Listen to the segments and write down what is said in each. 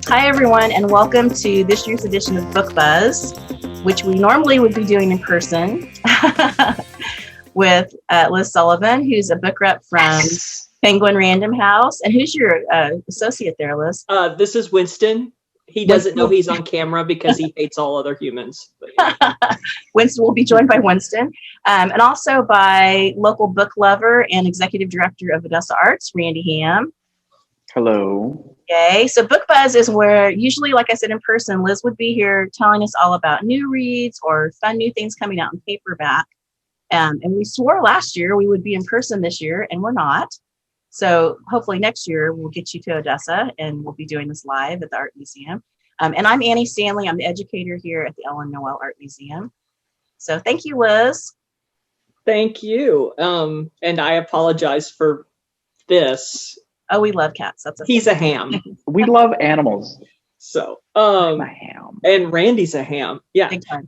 Hi, everyone, and welcome to this year's edition of Book Buzz, which we normally would be doing in person with Liz Sullivan, who's a book rep from Penguin Random House. And who's your associate there, Liz? This is Winston. He doesn't know he's on camera because he hates all other humans. But, yeah. Winston will be joined by Winston, and also by local book lover and executive director of Odessa Arts, Randy Ham. Hello. Yay. So Book Buzz is where usually, like I said, in person, Liz would be here telling us all about new reads or fun new things coming out in paperback. And we swore last year we would be in person this year, and we're not. So hopefully next year we'll get you to Odessa and we'll be doing this live at the Art Museum. And I'm Annie Stanley. I'm the educator here at the Ellen Noel Art Museum. So thank you, Liz. Thank you. And I apologize for this. Oh, we love cats. That's okay. He's a ham. We love animals. So, I'm a ham. And Randy's a ham. Yeah. Big time.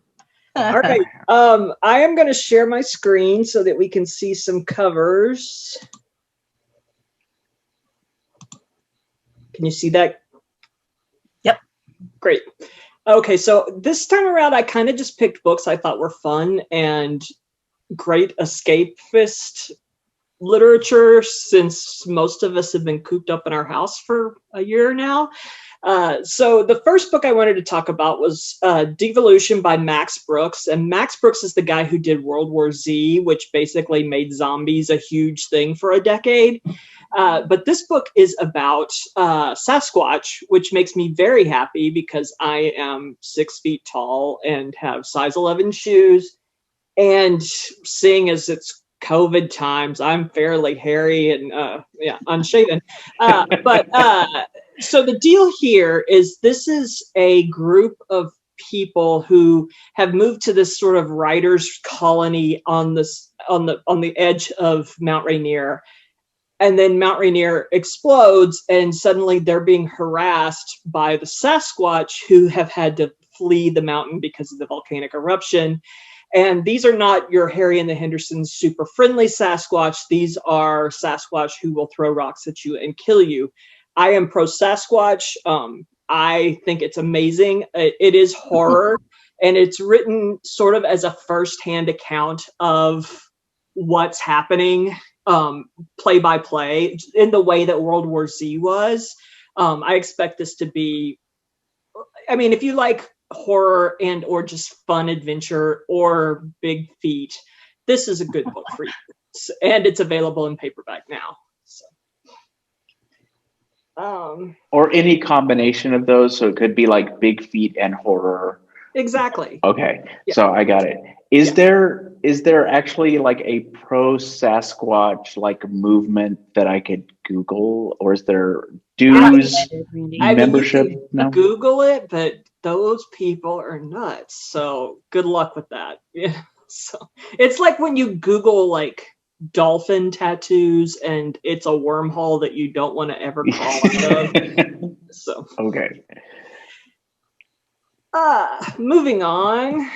All right. I am going to share my screen so that we can see some covers. Can you see that? Yep. Great. Okay, so this time around, I kind of just picked books I thought were fun and great escapist literature, since most of us have been cooped up in our house for a year now. So the first book I wanted to talk about was Devolution by Max Brooks. And Max Brooks is the guy who did World War Z, which basically made zombies a huge thing for a decade. But this book is about Sasquatch, which makes me very happy because I am 6 feet tall and have size 11 shoes. And seeing as it's COVID times, I'm fairly hairy and unshaven. So the deal here is this is a group of people who have moved to this sort of writers' colony on the edge of Mount Rainier. And then Mount Rainier explodes, and suddenly they're being harassed by the Sasquatch, who have had to flee the mountain because of the volcanic eruption. And these are not your Harry and the Hendersons super friendly Sasquatch. These are Sasquatch who will throw rocks at you and kill you. I am pro Sasquatch. I think it's amazing. It is horror, and it's written sort of as a firsthand account of what's happening, play by play, in the way that World War Z was. I expect this to be, I mean, if you like horror and or just fun adventure or big feat, this is a good book for you. And it's available in paperback now. So. Or any combination of those, so it could be like big feat and horror. Exactly. Okay, yeah. So I got it. Is there actually like a pro Sasquatch like movement that I could Google, or is there dues membership? You can Google it, but those people are nuts. So good luck with that. Yeah. So it's like when you Google like dolphin tattoos, and it's a wormhole that you don't want to ever crawl out of. So okay. Moving on.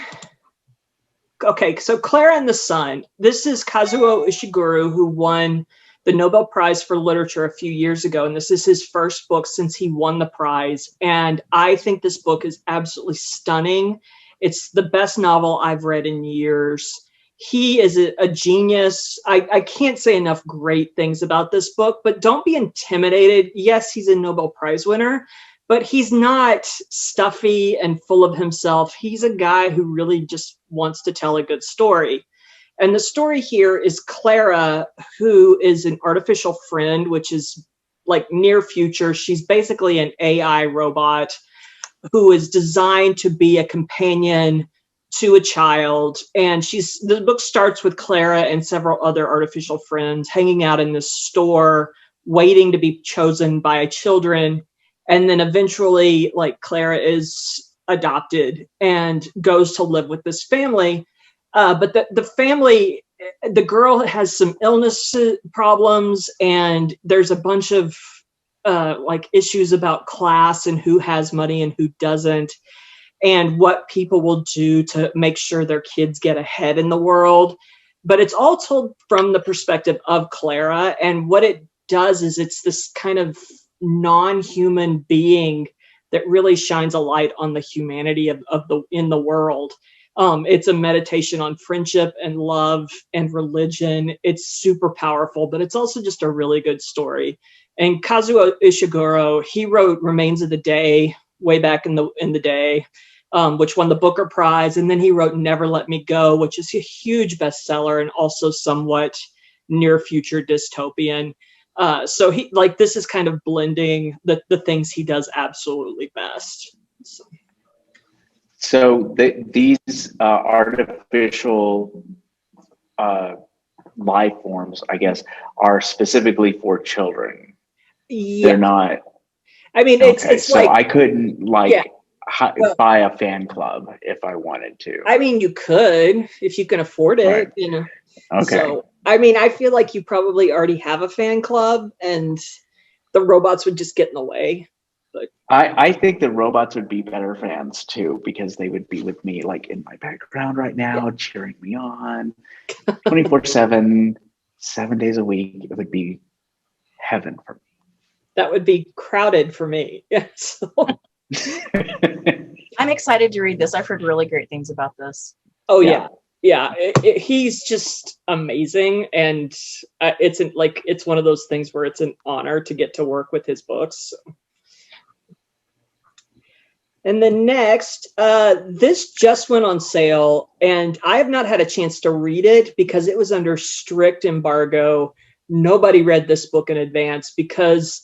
Okay, so KLARA and the Sun. This is Kazuo Ishiguro, who won the Nobel Prize for Literature a few years ago, and this is his first book since he won the prize. And I think this book is absolutely stunning. It's the best novel I've read in years. He is a genius. I can't say enough great things about this book, but don't be intimidated. Yes, he's a Nobel Prize winner, but he's not stuffy and full of himself. He's a guy who really just wants to tell a good story. And the story here is KLARA, who is an artificial friend, which is like near future. She's basically an AI robot who is designed to be a companion to a child. And the book starts with KLARA and several other artificial friends hanging out in this store, waiting to be chosen by children. And then eventually, like, KLARA is adopted and goes to live with this family. But the family, the girl has some illness problems, and there's a bunch of like issues about class and who has money and who doesn't, and what people will do to make sure their kids get ahead in the world. But it's all told from the perspective of KLARA, and what it does is it's this kind of non-human being that really shines a light on the humanity of the world. It's a meditation on friendship and love and religion. It's super powerful, but it's also just a really good story. And Kazuo Ishiguro, he wrote Remains of the Day way back in the day, which won the Booker Prize. And then he wrote Never Let Me Go, which is a huge bestseller and also somewhat near future dystopian. So this is kind of blending the things he does absolutely best. So these artificial life forms, I guess, are specifically for children. Yeah. They're not. I mean, okay, it's so like, I couldn't Yeah. buy a fan club if I wanted to. I mean, you could if you can afford it, Right. you know. Okay. So, I mean, I feel like you probably already have a fan club, and the robots would just get in the way. But I think the robots would be better fans too, because they would be with me like in my background right now, cheering me on 24/7, 7 days a week. It would be heaven for that would be crowded for me. Yeah. So. me. I'm excited to read this. I've heard really great things about this. Oh Yeah. yeah. He's just amazing, and it's one of those things where it's an honor to get to work with his books. So. And then next, this just went on sale, and I have not had a chance to read it because it was under strict embargo. Nobody read this book in advance because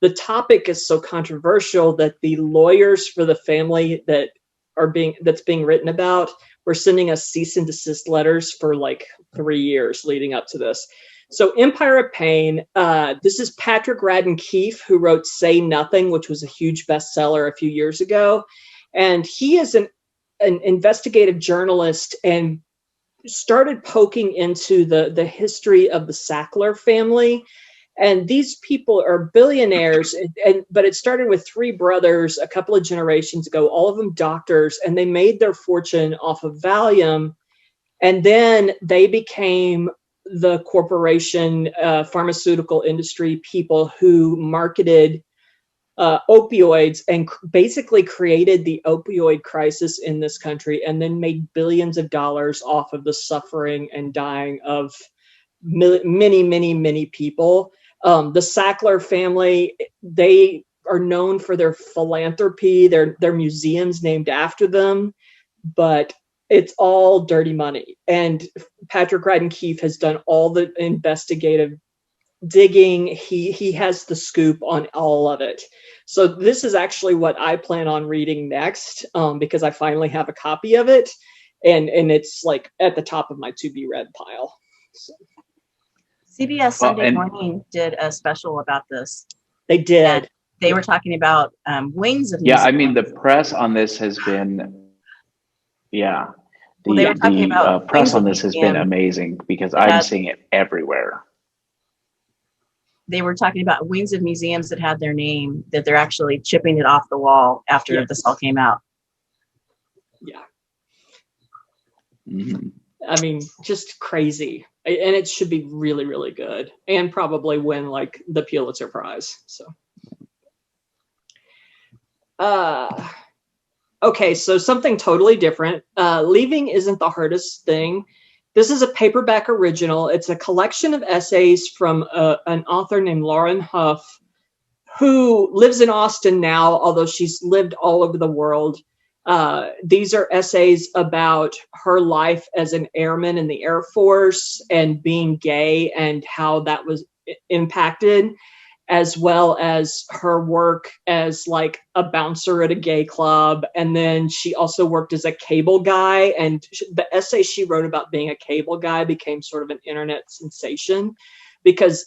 the topic is so controversial that the lawyers for the family that's being written about were sending us cease and desist letters for like 3 years leading up to this. So Empire of Pain, this is Patrick Radden Keefe, who wrote Say Nothing, which was a huge bestseller a few years ago. And he is an investigative journalist and started poking into the history of the Sackler family. And these people are billionaires, but it started with 3 brothers a couple of generations ago, all of them doctors, and they made their fortune off of Valium. And then they became the corporation, pharmaceutical industry people who marketed opioids and basically created the opioid crisis in this country, and then made billions of dollars off of the suffering and dying of many, many, many people. The Sackler family, they are known for their philanthropy. Their museums named after them, but it's all dirty money. And Patrick Radden Keefe has done all the investigative digging. He has the scoop on all of it. So this is actually what I plan on reading next, because I finally have a copy of it, and it's like at the top of my to be read pile. So. CBS Sunday Morning did a special about this. They did. They were talking about wings of Yeah, music. I mean, the press on this has been, Well, they were talking about press wings on of this has museum. been amazing because I'm seeing it everywhere. They were talking about wings of museums that had their name, that they're actually chipping it off the wall after this all came out. Yeah. Mm-hmm. I mean, just crazy. And it should be really, really good, and probably win like the Pulitzer Prize. So, okay, so something totally different. Leaving Isn't the Hardest Thing. This is a paperback original. It's a collection of essays from an author named Lauren Huff, who lives in Austin now, although she's lived all over the world. These are essays about her life as an airman in the Air Force and being gay and how that was impacted, as well as her work as like a bouncer at a gay club. And then she also worked as a cable guy, and the essay she wrote about being a cable guy became sort of an internet sensation because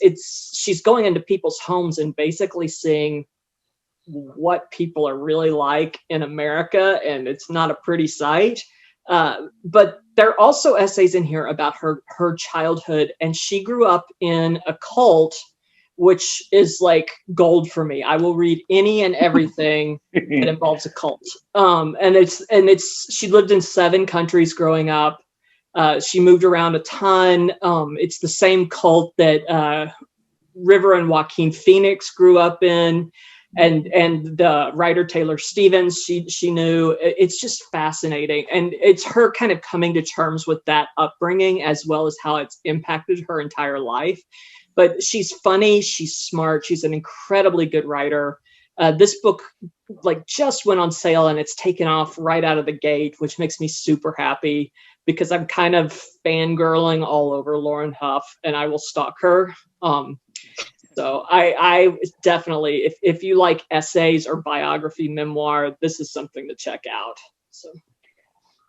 she's going into people's homes and basically seeing what people are really like in America, and it's not a pretty sight. But there are also essays in here about her childhood, and she grew up in a cult, which is like gold for me. I will read any and everything that involves a cult. And she lived in 7 countries growing up. She moved around a ton. It's the same cult that River and Joaquin Phoenix grew up in, and the writer Taylor Stevens, she knew. It's just fascinating, and it's her kind of coming to terms with that upbringing as well as how it's impacted her entire life. But she's funny, she's smart, she's an incredibly good writer. This book like just went on sale and it's taken off right out of the gate, which makes me super happy because I'm kind of fangirling all over Lauren Huff, and I will stalk her. So I definitely, if you like essays or biography memoir, this is something to check out. So.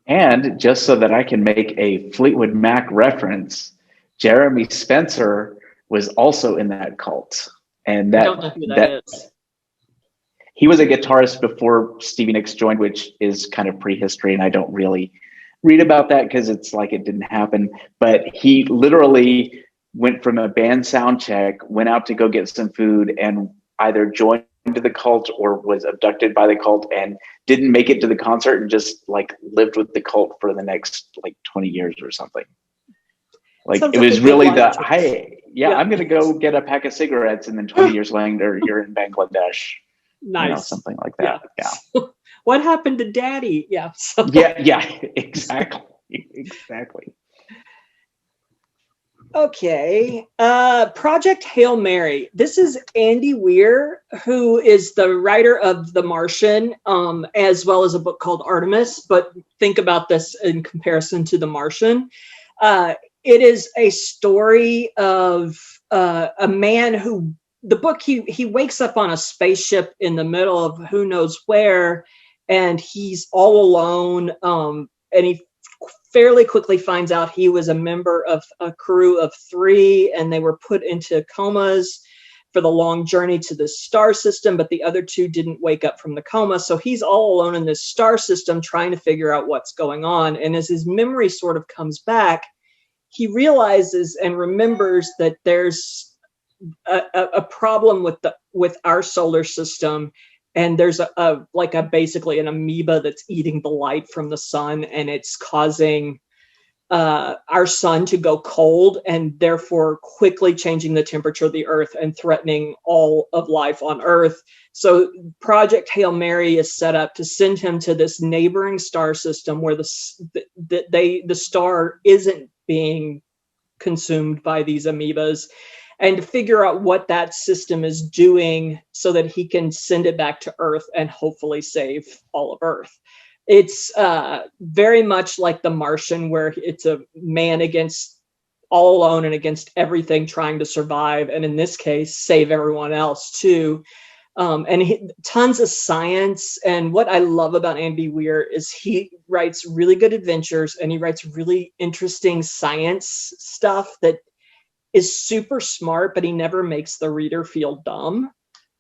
And just so that I can make a Fleetwood Mac reference, Jeremy Spencer was also in that cult. And that, I don't know who that is. He was a guitarist before Stevie Nicks joined, which is kind of prehistory, and I don't really read about that because it's like it didn't happen. But he literally went from a band sound check, went out to go get some food, and either joined the cult or was abducted by the cult and didn't make it to the concert and just like lived with the cult for the next like 20 years or something. Like it was really the, hey, yeah, I'm going to go get a pack of cigarettes, and then 20 years later, you're in Bangladesh. Nice. You know, something like that. Yeah. What happened to Daddy? Yeah. So. Yeah, exactly. Exactly. Okay. Project Hail Mary. This is Andy Weir, who is the writer of The Martian, as well as a book called Artemis. But think about this in comparison to The Martian. It is a story of a man who, the book, he wakes up on a spaceship in the middle of who knows where, and he's all alone. And he fairly quickly finds out he was a member of a crew of 3, and they were put into comas for the long journey to the star system, but the other 2 didn't wake up from the coma. So he's all alone in this star system trying to figure out what's going on. And as his memory sort of comes back, he realizes and remembers that there's a problem with our solar system, and there's basically an amoeba that's eating the light from the sun, and it's causing our sun to go cold, and therefore quickly changing the temperature of the earth and threatening all of life on earth. So Project Hail Mary is set up to send him to this neighboring star system where the star isn't being consumed by these amoebas, and to figure out what that system is doing so that he can send it back to Earth and hopefully save all of Earth. It's very much like The Martian, where it's a man against all alone and against everything, trying to survive, and in this case, save everyone else too. Tons of science. And what I love about Andy Weir is he writes really good adventures, and he writes really interesting science stuff that is super smart, but he never makes the reader feel dumb.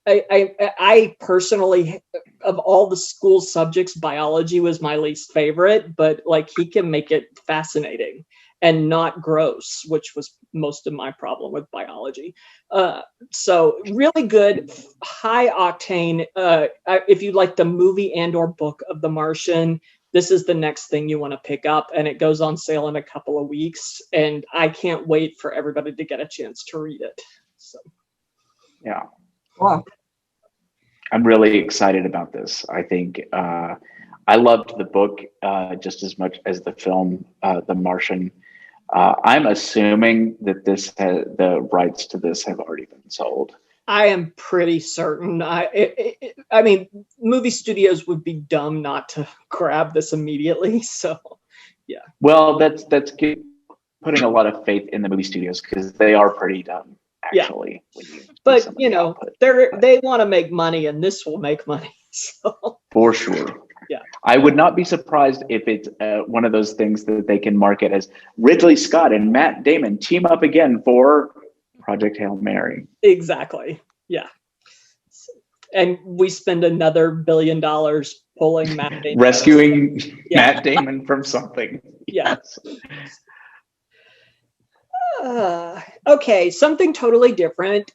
I personally, of all the school subjects, biology was my least favorite, but like he can make it fascinating and not gross, which was most of my problem with biology. So really good, high octane. If you like the movie and or book of The Martian, this is the next thing you want to pick up, and it goes on sale in a couple of weeks, and I can't wait for everybody to get a chance to read it. So, yeah. Wow. I'm really excited about this. I think I loved the book just as much as the film, The Martian. I'm assuming that the rights to this have already been sold. I am pretty certain. I mean, movie studios would be dumb not to grab this immediately. So, yeah. Well, that's putting a lot of faith in the movie studios, because they are pretty dumb, actually. Yeah. But you know, they want to make money, and this will make money. So. For sure. Yeah. I would not be surprised if it's one of those things that they can market as Ridley Scott and Matt Damon team up again for Project Hail Mary. Exactly. Yeah. And we spend another $1 billion pulling Matt Damon. Rescuing Matt Damon from something. Yes. Okay, something totally different.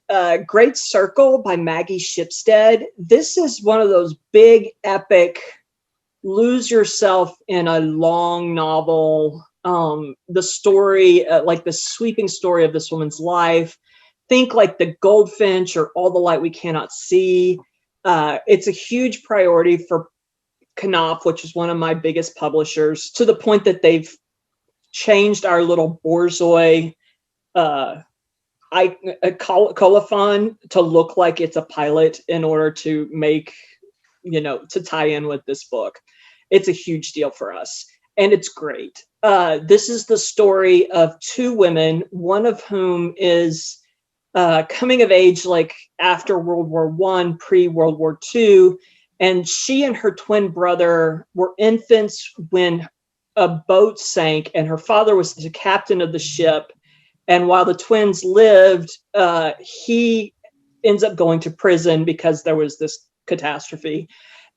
Great Circle by Maggie Shipstead. This is one of those big, epic, lose yourself in a long novel. The story, like the sweeping story of this woman's life, think like The Goldfinch or All the Light We Cannot See. It's a huge priority for Knopf, which is one of my biggest publishers, to the point that they've changed our little Borzoi colophon to look like it's a pilot in order to make, to tie in with this book. It's a huge deal for us, and it's great. This is the story of two women, one of whom is coming of age like after World War I, pre-World War II, and she and her twin brother were infants when a boat sank, and her father was the captain of the ship. And while the twins lived, he ends up going to prison because there was this catastrophe.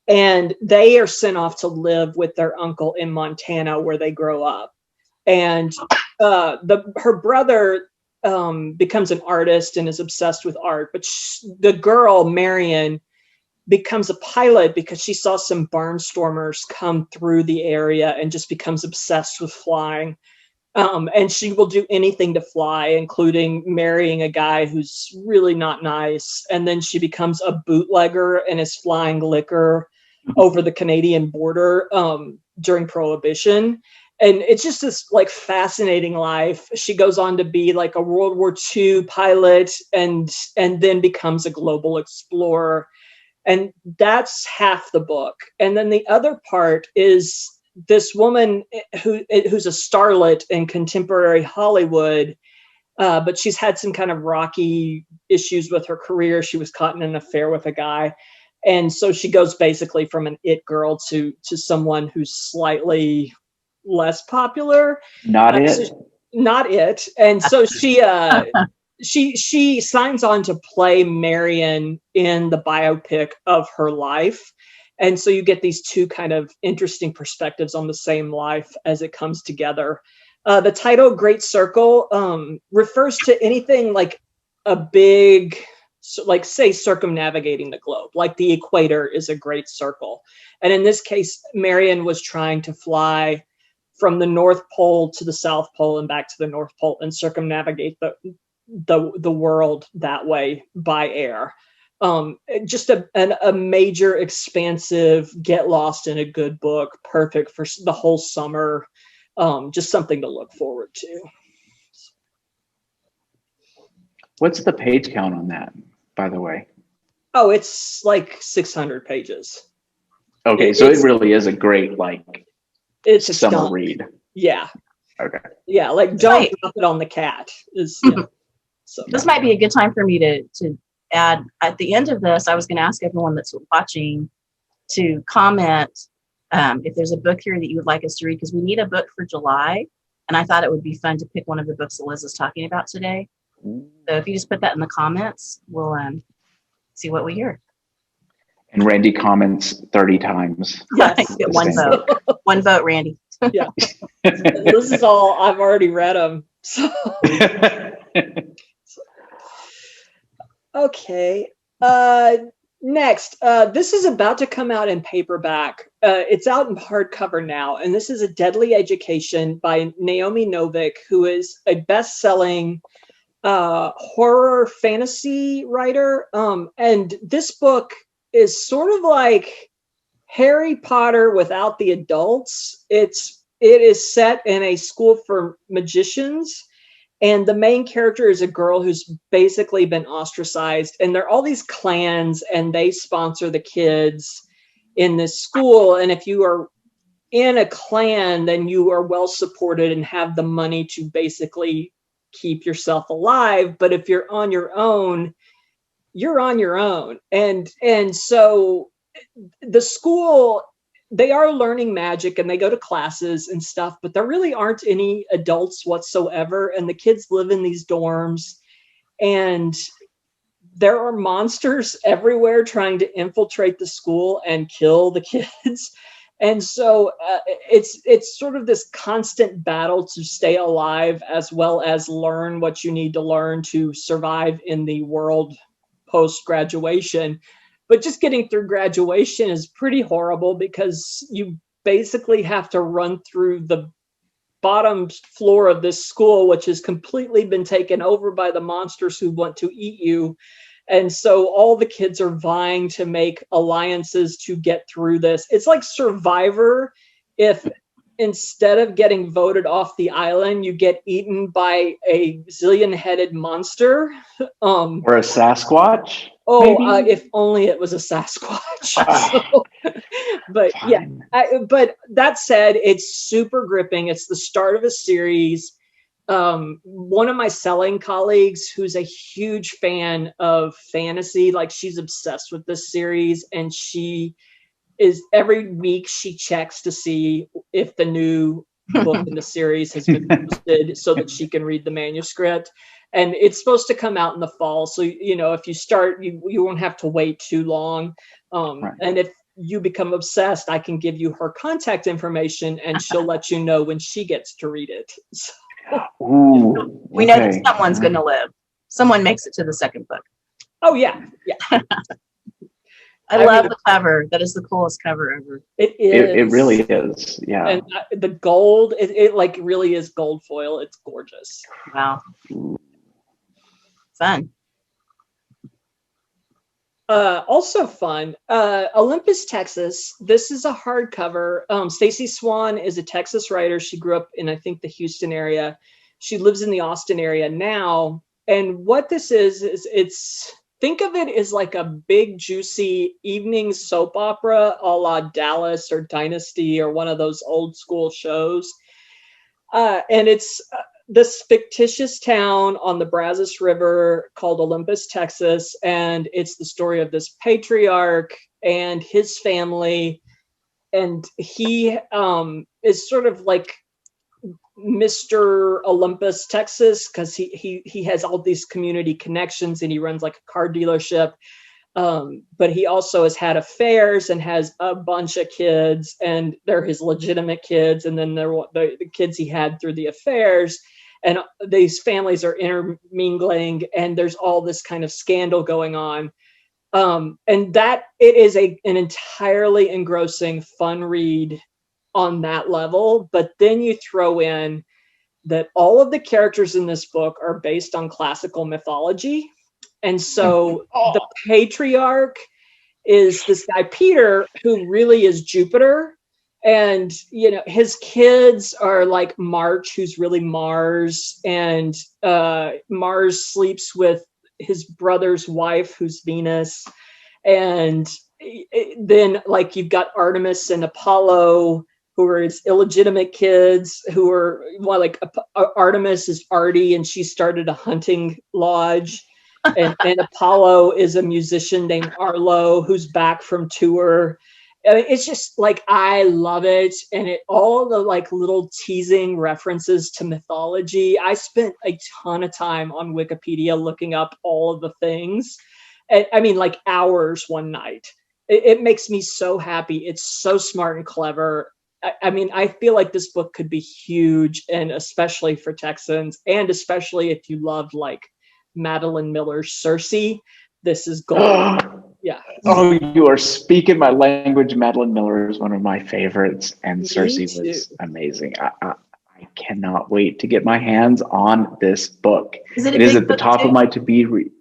And they are sent off to live with their uncle in Montana, where they grow up. And her brother becomes an artist and is obsessed with art. But the girl, Marion, becomes a pilot because she saw some barnstormers come through the area and just becomes obsessed with flying. And she will do anything to fly, including marrying a guy who's really not nice. And then she becomes a bootlegger and is flying liquor over the Canadian border during Prohibition. And it's just this like fascinating life. She goes on to be like a World War II pilot and then becomes a global explorer. And that's half the book. And then the other part is this woman who's a starlet in contemporary Hollywood, but she's had some kind of rocky issues with her career. She was caught in an affair with a guy. And so she goes basically from an it girl to someone who's slightly less popular. Not it. Not it. And so she signs on to play Marion in the biopic of her life. And so you get these two kind of interesting perspectives on the same life as it comes together. The title Great Circle refers to anything like a big, like say circumnavigating the globe, like the equator is a great circle. And in this case, Marion was trying to fly from the North Pole to the South Pole and back to the North Pole and circumnavigate the world that way by air. Just a major, expansive, get lost in a good book, perfect for the whole summer. Just something to look forward to. What's the page count on that, by the way? Oh, it's like 600 pages. Okay, so it really is a great it's a summer read. Yeah. Okay. Yeah, like don't drop it on the cat. So this might be a good time for me to add at the end of this. I was going to ask everyone that's watching to comment if there's a book here that you would like us to read, because we need a book for July, and I thought it would be fun to pick one of the books that Liz is talking about today. So if you just put that in the comments, we'll see what we hear. And Randy comments 30 times. Yes. Get one vote. One vote, Randy. Yeah. This is all, I've already read them. So. Okay. Next, this is about to come out in paperback. It's out in hardcover now, and this is A Deadly Education by Naomi Novik, who is a best-selling horror fantasy writer. And this book is sort of like Harry Potter without the adults. It is set in a school for magicians. And the main character is a girl who's basically been ostracized. And there are all these clans, and they sponsor the kids in this school. And if you are in a clan, then you are well supported and have the money to basically keep yourself alive. But if you're on your own, you're on your own. And so the school, they are learning magic and they go to classes and stuff, but there really aren't any adults whatsoever. And the kids live in these dorms, and there are monsters everywhere trying to infiltrate the school and kill the kids. And so it's sort of this constant battle to stay alive, as well as learn what you need to learn to survive in the world post-graduation. But just getting through graduation is pretty horrible, because you basically have to run through the bottom floor of this school, which has completely been taken over by the monsters who want to eat you. And so all the kids are vying to make alliances to get through this. It's like Survivor if instead of getting voted off the island, you get eaten by a zillion-headed monster. Or a Sasquatch? If only it was a Sasquatch. But yeah, but that said, it's super gripping. It's the start of a series. One of my selling colleagues, who's a huge fan of fantasy, like she's obsessed with this series, and she is every week she checks to see if the new book in the series has been posted so that she can read the manuscript. And it's supposed to come out in the fall. So, you know, if you start, you won't have to wait too long. Right. And if you become obsessed, I can give you her contact information and she'll let you know when she gets to read it. So. Ooh, we know that someone's going to live. Someone makes it to the second book. Oh, yeah. Yeah. I love the cover. That is the coolest cover ever. It is. It really is. Yeah. And the gold, it like really is gold foil. It's gorgeous. Wow. Fun. Also fun. Olympus, Texas. This is a hardcover. Stacey Swan is a Texas writer. She grew up in, I think, the Houston area. She lives in the Austin area now. And what this is it's, think of it as like a big, juicy evening soap opera a la Dallas or Dynasty or one of those old school shows. And it's this fictitious town on the Brazos River called Olympus, Texas. And it's the story of this patriarch and his family. And he is sort of like Mr. Olympus, Texas, because he has all these community connections and he runs like a car dealership. But he also has had affairs and has a bunch of kids, and they're his legitimate kids. And then they're the kids he had through the affairs. And these families are intermingling, and there's all this kind of scandal going on. And that it is an entirely engrossing, fun read on that level. But then you throw in that all of the characters in this book are based on classical mythology. And so the patriarch is this guy, Peter, who really is Jupiter. And, you know, his kids are like March, who's really Mars. And Mars sleeps with his brother's wife, who's Venus. And then, like, you've got Artemis and Apollo, who are his illegitimate kids, who are, well, like Artemis is Artie, and she started a hunting lodge. And Apollo is a musician named Arlo, who's back from tour. I mean, it's just like, I love it. And all the like little teasing references to mythology. I spent a ton of time on Wikipedia looking up all of the things. And I mean, like hours one night. It makes me so happy. It's so smart and clever. I mean, I feel like this book could be huge, and especially for Texans, and especially if you loved like Madeline Miller's Circe. This is gold. Yeah. Oh, you are speaking my language. Madeline Miller is one of my favorites, and Circe was amazing. I cannot wait to get my hands on this book. It is at the top of my to-be read.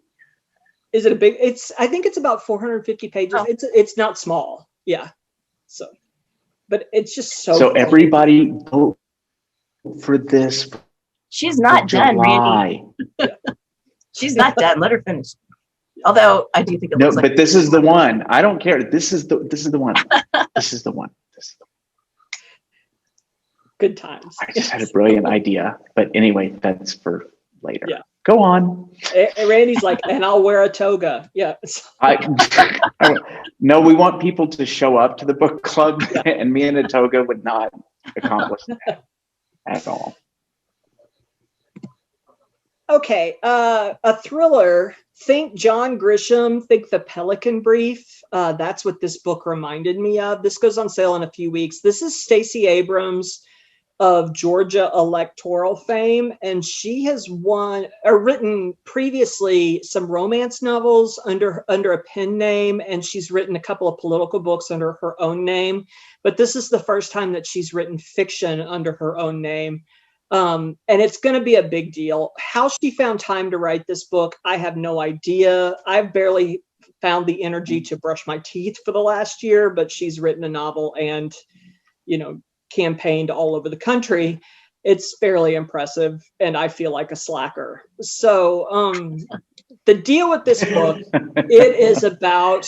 Is it a big? I think it's about 450 pages. Oh. It's not small. Yeah. So, but it's just so. So everybody vote for this. She's not done, Randy. She's not done. Let her finish. Although I do think it looks like. No, but this is the one. I don't care. This is the one. This is the one. This is the one. Good times. I just had a brilliant idea, but anyway, that's for later. Yeah. Go on. Randy's like, and I'll wear a toga. Yeah. No, we want people to show up to the book club, and me in a toga would not accomplish that at all. Okay, a thriller. Think John Grisham, think The Pelican Brief. That's what this book reminded me of. This goes on sale in a few weeks. This is Stacey Abrams, of Georgia electoral fame, and she has written previously some romance novels under a pen name, and she's written a couple of political books under her own name. But this is the first time that she's written fiction under her own name. And it's going to be a big deal. How she found time to write this book, I have no idea. I've barely found the energy to brush my teeth for the last year, but she's written a novel and, campaigned all over the country. It's fairly impressive, and I feel like a slacker. So the deal with this book, it is about,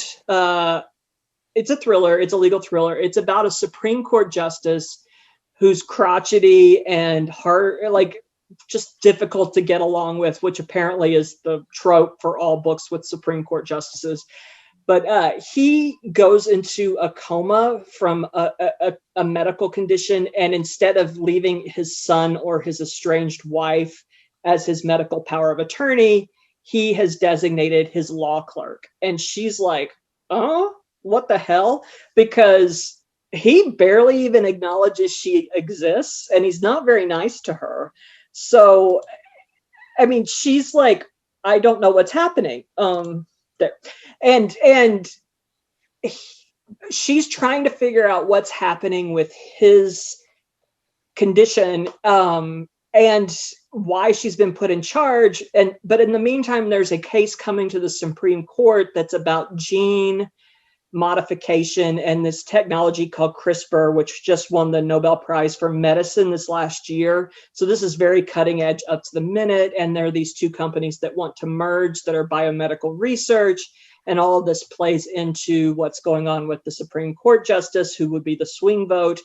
it's a thriller, it's a legal thriller. It's about a Supreme Court justice who's crotchety and hard, like just difficult to get along with, which apparently is the trope for all books with Supreme Court justices. But he goes into a coma from a medical condition, and instead of leaving his son or his estranged wife as his medical power of attorney, he has designated his law clerk. And she's like, oh, what the hell? Because he barely even acknowledges she exists, and he's not very nice to her. So, I mean, she's like, I don't know what's happening. There. And she's trying to figure out what's happening with his condition, and why she's been put in charge. But in the meantime, there's a case coming to the Supreme Court that's about gene modification and this technology called CRISPR, which just won the Nobel Prize for Medicine this last year. So this is very cutting edge, up to the minute. And there are these two companies that want to merge that are biomedical research. And all of this plays into what's going on with the Supreme Court justice, who would be the swing vote.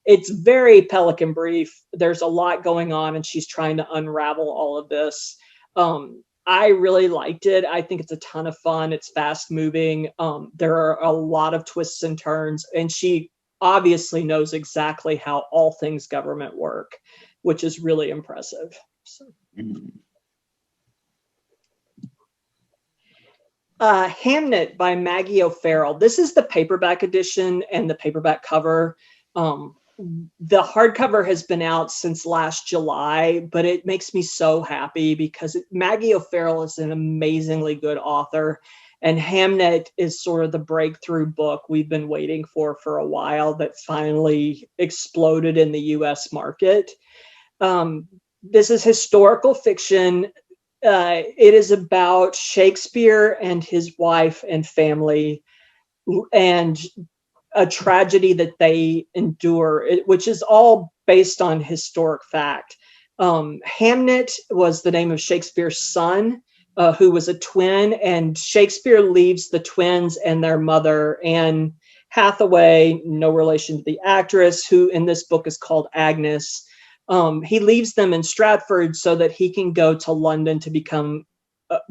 It's very Pelican Brief. There's a lot going on, and she's trying to unravel all of this. I really liked it. I think it's a ton of fun. It's fast moving. There are a lot of twists and turns, and she obviously knows exactly how all things government work, which is really impressive. So. Hamnet by Maggie O'Farrell. This is the paperback edition and the paperback cover. The hardcover has been out since last July, but it makes me so happy because Maggie O'Farrell is an amazingly good author, and Hamnet is sort of the breakthrough book we've been waiting for a while that finally exploded in the US market. This is historical fiction. It is about Shakespeare and his wife and family, and a tragedy that they endure, which is all based on historic fact. Hamnet was the name of Shakespeare's son, who was a twin, and Shakespeare leaves the twins and their mother, Anne Hathaway, no relation to the actress, who in this book is called Agnes. He leaves them in Stratford so that he can go to London to become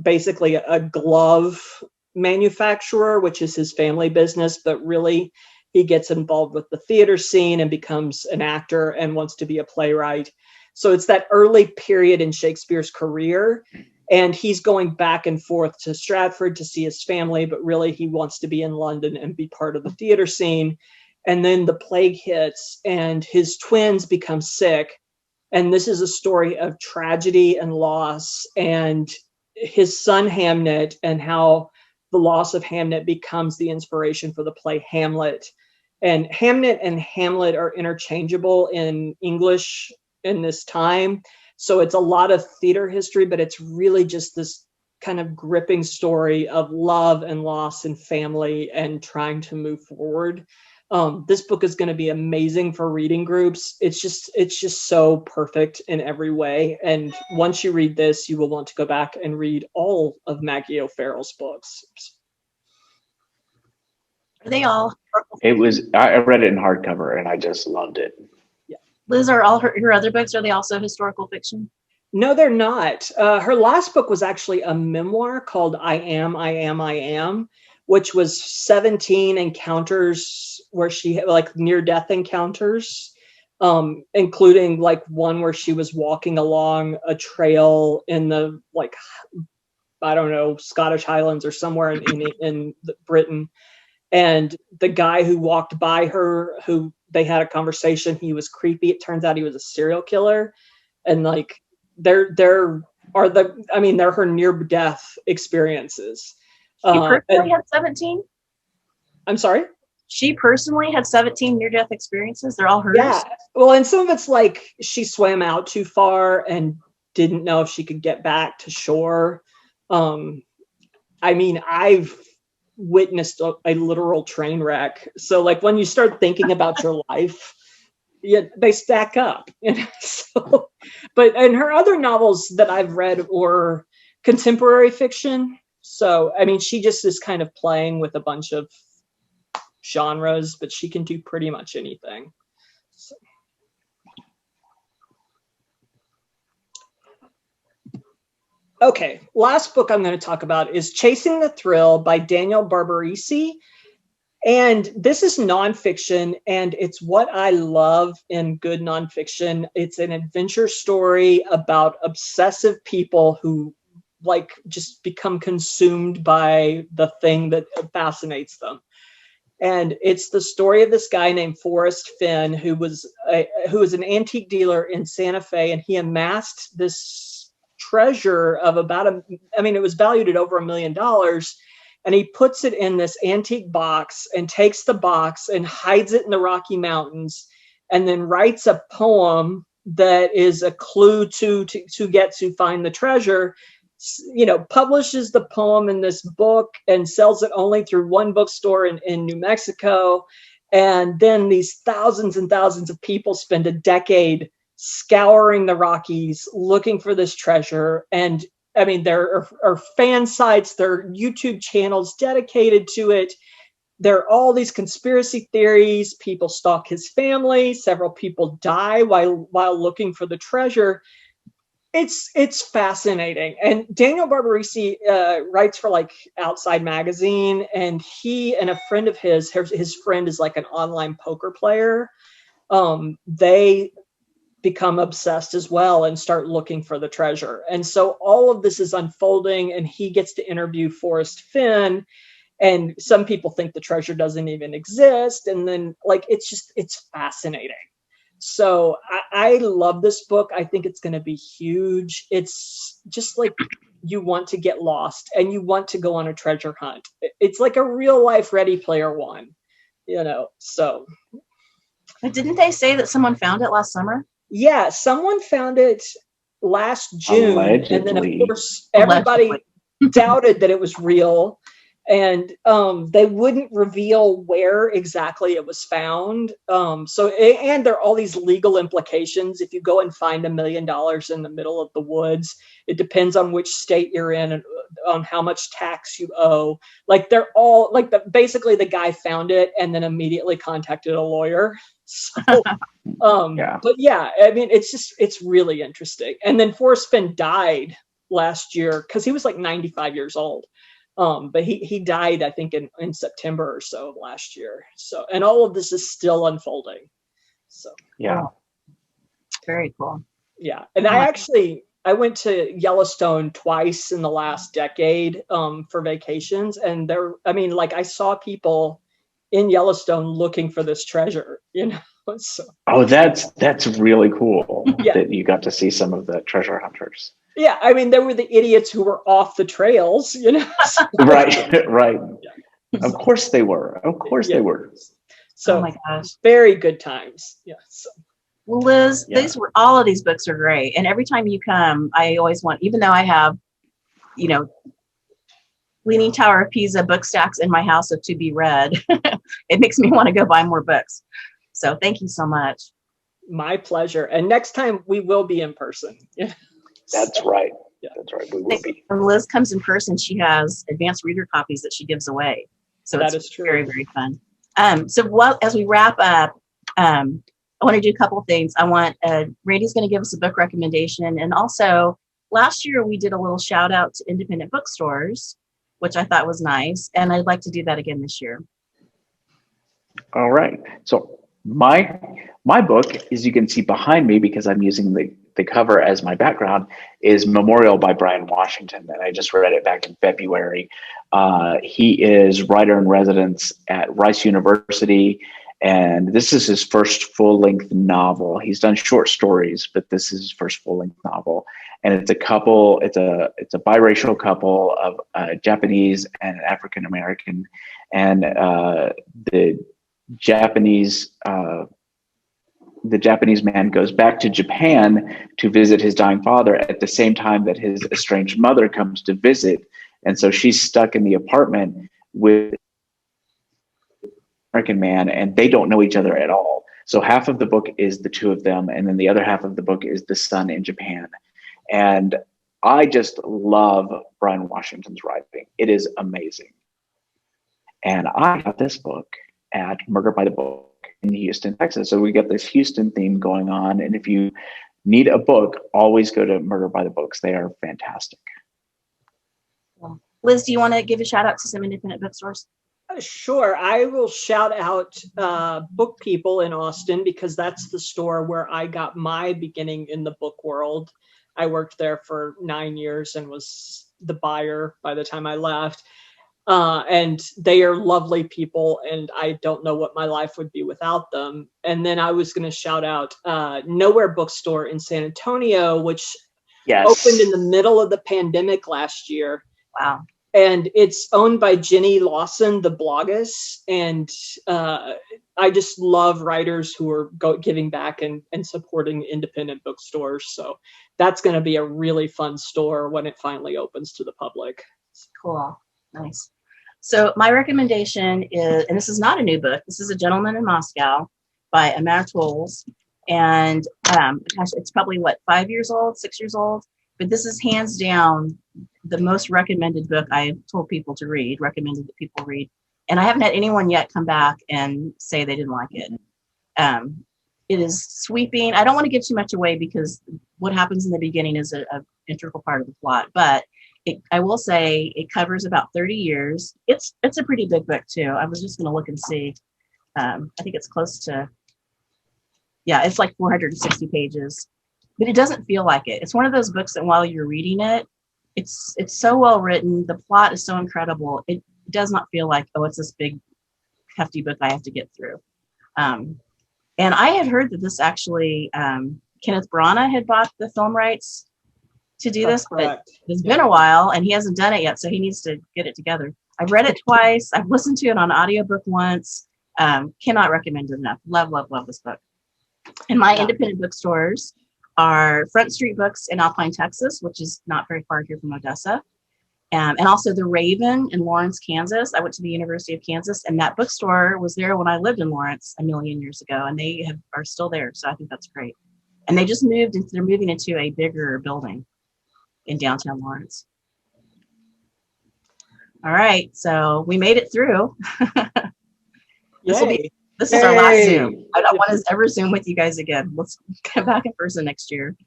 basically a glove manufacturer, which is his family business, but really he gets involved with the theater scene and becomes an actor and wants to be a playwright. So it's that early period in Shakespeare's career, and he's going back and forth to Stratford to see his family, but really he wants to be in London and be part of the theater scene. And then the plague hits and his twins become sick. And this is a story of tragedy and loss, and his son Hamnet, and how the loss of Hamnet becomes the inspiration for the play Hamlet. And Hamnet and Hamlet are interchangeable in English in this time. So it's a lot of theater history, but it's really just this kind of gripping story of love and loss and family and trying to move forward. This book is going to be amazing for reading groups. It's just so perfect in every way. And once you read this, you will want to go back and read all of Maggie O'Farrell's books. Are they all? I read it in hardcover and I just loved it. Yeah. Liz, are all her other books, are they also historical fiction? No, they're not. Her last book was actually a memoir called I Am, which was 17 encounters where she had like near-death encounters, including like one where she was walking along a trail in the, like, I don't know, Scottish Highlands or somewhere in Britain. And the guy who walked by her, who they had a conversation. He was creepy. It turns out he was a serial killer. And like, they're her near-death experiences. She personally had 17? I'm sorry? She personally had 17 near-death experiences? They're all hers? Yeah. Well, and some of it's like she swam out too far and didn't know if she could get back to shore. I mean, I've witnessed a literal train wreck. So like when you start thinking about your life, yeah, they stack up. So, but and her other novels that I've read were contemporary fiction. So I mean, she just is kind of playing with a bunch of genres, but she can do pretty much anything. So. Okay, last book I'm going to talk about is Chasing the Thrill by Daniel Barbarisi. And this is nonfiction, and it's what I love in good nonfiction. It's an adventure story about obsessive people who like just become consumed by the thing that fascinates them. And it's the story of this guy named Forrest Fenn, who was an antique dealer in Santa Fe, and he amassed this treasure of it was valued at over $1 million. And he puts it in this antique box and takes the box and hides it in the Rocky Mountains, and then writes a poem that is a clue to find the treasure. You know, publishes the poem in this book and sells it only through one bookstore in New Mexico. And then these thousands and thousands of people spend a decade scouring the Rockies looking for this treasure. And I mean, there are fan sites, there are YouTube channels dedicated to it. There are all these conspiracy theories. People stalk his family. Several people die while looking for the treasure. It's fascinating. And Daniel Barbarisi writes for like Outside Magazine, and he and a friend of his friend is like an online poker player. They become obsessed as well and start looking for the treasure. And so all of this is unfolding, and he gets to interview Forrest Fenn, and some people think the treasure doesn't even exist. And then like, it's fascinating. So I love this book. I think it's going to be huge. It's just like, you want to get lost and you want to go on a treasure hunt. It's like a real life Ready Player One, you know, so. But didn't they say that someone found it last summer? Yeah, someone found it last June. Allegedly. And then of course everybody doubted that it was real. And they wouldn't reveal where exactly it was found. And there are all these legal implications. If you go and find $1 million in the middle of the woods, it depends on which state you're in and on how much tax you owe. Like they're all like basically the guy found it and then immediately contacted a lawyer. So, yeah. But yeah, I mean, it's really interesting. And then Forrest Fenn died last year because he was like 95 years old. But he died, I think, in September or so of last year. So, and all of this is still unfolding. So, yeah, very cool. Yeah, and I went to Yellowstone twice in the last decade for vacations, and I saw people in Yellowstone looking for this treasure. You know. So. Oh, that's really cool. Yeah. That you got to see some of the treasure hunters. Yeah, I mean, there were the idiots who were off the trails, you know. Right. Yeah. Of course they were. They were. So, oh my gosh, very good times. Yeah. So. Well, Liz, all of these books are great, and every time you come, I always want, even though I have, you know, Leaning Tower of Pisa book stacks in my house of to be read, it makes me want to go buy more books. So, thank you so much. My pleasure. And next time we will be in person. Yeah. That's right. Yeah, that's right. We will be. When Liz comes in person, she has advanced reader copies that she gives away. So that is true. Very, very fun. As we wrap up, I want to do a couple of things. I want Randy's going to give us a book recommendation, and also last year we did a little shout out to independent bookstores, which I thought was nice, and I'd like to do that again this year. All right. So my book, as you can see behind me, because I'm using the cover as my background, is Memorial by Brian Washington. And I just read it back in February. He is writer in residence at Rice University, And this is his first full-length novel. He's done short stories, but this is his first full-length novel. And it's a couple, it's a biracial couple of Japanese and African American. And the Japanese man goes back to Japan to visit his dying father at the same time that his estranged mother comes to visit. And so she's stuck in the apartment with American man, and they don't know each other at all. So half of the book is the two of them, and then the other half of the book is the son in Japan. And I just love Brian Washington's writing. It is amazing. And I got this book at Murder by the Book in Houston, Texas. So we got this Houston theme going on. And if you need a book, always go to Murder by the Books. They are fantastic. Liz, do you want to give a shout out to some independent bookstores? Sure. I will shout out BookPeople in Austin, because that's the store where I got my beginning in the book world. I worked there for 9 years and was the buyer by the time I left. And they are lovely people, and I don't know what my life would be without them. And then I was going to shout out Nowhere Bookstore in San Antonio, which opened in the middle of the pandemic last year. Wow. And it's owned by Jenny Lawson, the bloggess. And I just love writers who are giving back and supporting independent bookstores. So that's going to be a really fun store when it finally opens to the public. Cool. Nice. So my recommendation is, and this is not a new book, this is A Gentleman in Moscow by Amar Tolles. And gosh, it's probably 5 years old, 6 years old. But this is hands down the most recommended book I've told people to read, recommended that people read. And I haven't had anyone yet come back and say they didn't like it. It is sweeping. I don't want to give too much away because what happens in the beginning is an integral part of the plot. But I will say it covers about 30 years. It's a pretty big book too. I was just going to look and see. I think it's close to, it's like 460 pages. But it doesn't feel like it. It's one of those books that while you're reading it, it's so well written. The plot is so incredible. It does not feel like, oh, it's this big, hefty book I have to get through. And I had heard that this actually, Kenneth Branagh had bought the film rights to do this, but it's been a while and he hasn't done it yet. So he needs to get it together. I've read it twice. I've listened to it on audiobook once. Cannot recommend it enough. Love, love, love this book. And my independent bookstores are Front Street Books in Alpine, Texas, which is not very far here from Odessa. And also the Raven in Lawrence, Kansas. I went to the University of Kansas, and that bookstore was there when I lived in Lawrence a million years ago, and they are still there. So I think that's great. And they just they're moving into a bigger building in downtown Lawrence. All right, so we made it through. This is our last Zoom. I don't want to ever Zoom with you guys again. Let's get back in person next year.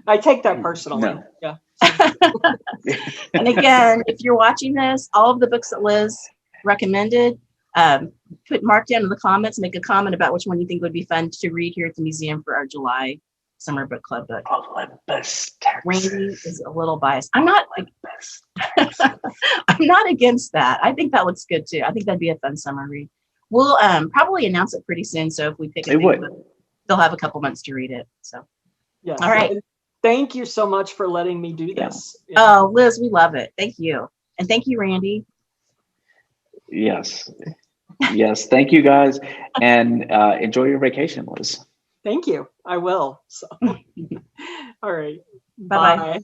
I take that personally. No. Yeah. And again, if you're watching this, all of the books that Liz recommended, mark down in the comments, make a comment about which one you think would be fun to read here at the museum for our July Summer Book Club book. Olympus, Texas. Randy is a little biased. I'm not against that. I think that looks good too. I think that'd be a fun summer read. We'll probably announce it pretty soon. So if we pick it, they'll have a couple months to read it. So, yes. All right. Thank you so much for letting me do this. Yeah. Oh, Liz, we love it. Thank you. And thank you, Randy. Yes. Yes. Thank you guys. And enjoy your vacation, Liz. Thank you. I will. So. All right. Bye-bye. Bye.